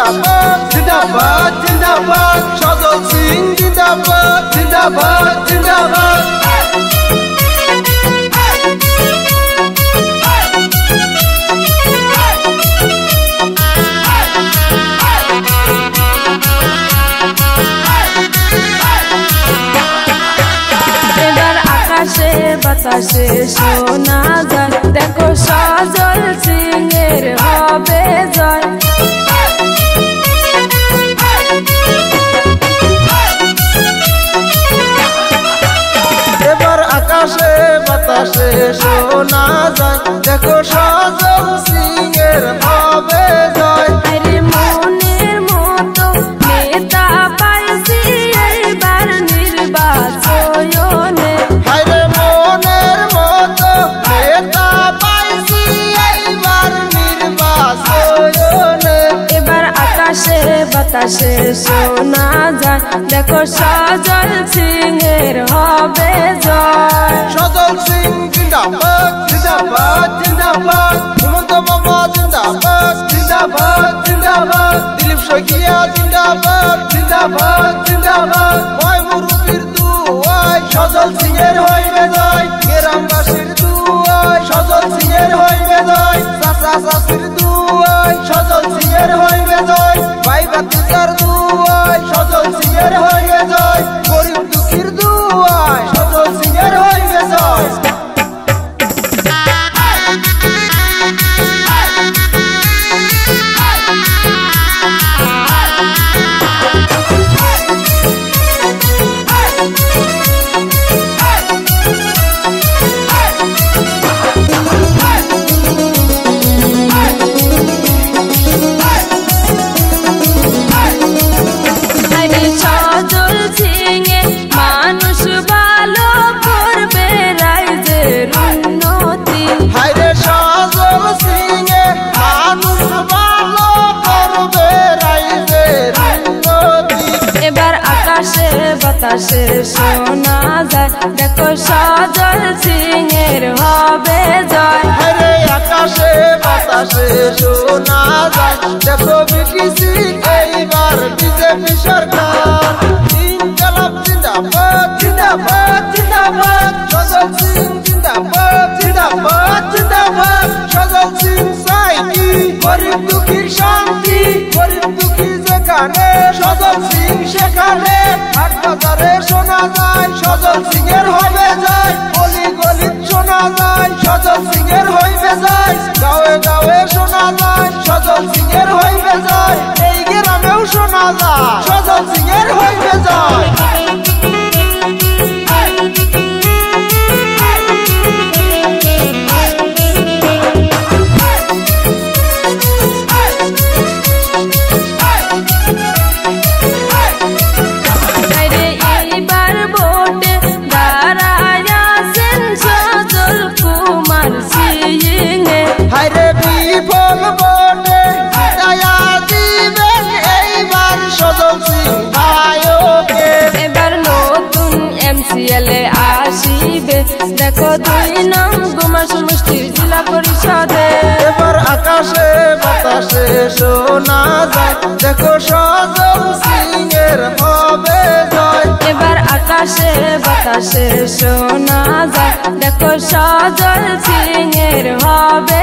জিন্দাবাদ জিন্দাবাদ জিন্দাবাদ সজল সিং জিন্দাবাদ জিন্দাবাদ জিন্দাবাদ বাতাসে শোনা যায় দেখো সজল সিংয়ের হবে জয় এবার আকাশে বাতাসে শোনা যায় দেখো সজল সিংয়ের হবে জয় আরে মনের মতো নেতা পাইছি এইবার নির্বাচনে বাতাসে শোনা যায় দেখো সজল সিংয়ের হবে জয় সজল সিং জিন্দাবাদ জিন্দাবাদ জিন্দাবাদ হিমন্ত বাবা জিন্দাবাদ জিন্দাবাদ জিন্দাবাদ দিলীপ শইকিয়া জিন্দাবাদ জিন্দাবাদ জিন্দাবাদ ওই মুরব্বির দুয়াই সজল সিংয়ের হইবে জয় গ্রামবাসীর দুয়াই সজল সিংয়ের হইবে জয় চাচা চাচির দুয়াই সজল সিংয়ের হইবে জয় ভাই ভাতিজার দুয়াই সজল সিংয়ের হইবে জয় গরিব দুঃখীর দুয়াই সজল সিংয়ের হইবে জয় বাতাসে শোনা যায় দেখো সজল সিংয়ের হবে জয় আরে আকাশে বাতাসে শোনা যায় দেখো বিটিসি এইবার বিজেপি সরকার ইনকলাব জিন্দাবাদ জিন্দাবাদ জিন্দাবাদ সজল সিং জিন্দাবাদ জিন্দাবাদ জিন্দাবাদ সজল সিং চাই কি গরিব দুঃখীর শান্তি গরিব দুঃখী যেখানে সজল সিং সেখানে হাট বাজারে শোনা যায় সজল সিংয়ের হবে যায় গলি গলি শোনা যায় সজল সিংয়ের হইবে যায় গাঁয়ে গাঁয়ে শোনা যায় সজল সিংয়ের হইবে যায় এই গ্রামেও শোনা যায় সজল সিংয়ের হইবে যায় দেখো 2 নং গুমার সমষ্টির জেলা পরিষদে এবার আকাশে বাতাসে শোনা যায় দেখো সজল সিংয়ের হবে জয় এবার আকাশে বাতাসে শোনা যায় দেখো সজল সিংয়ের হবে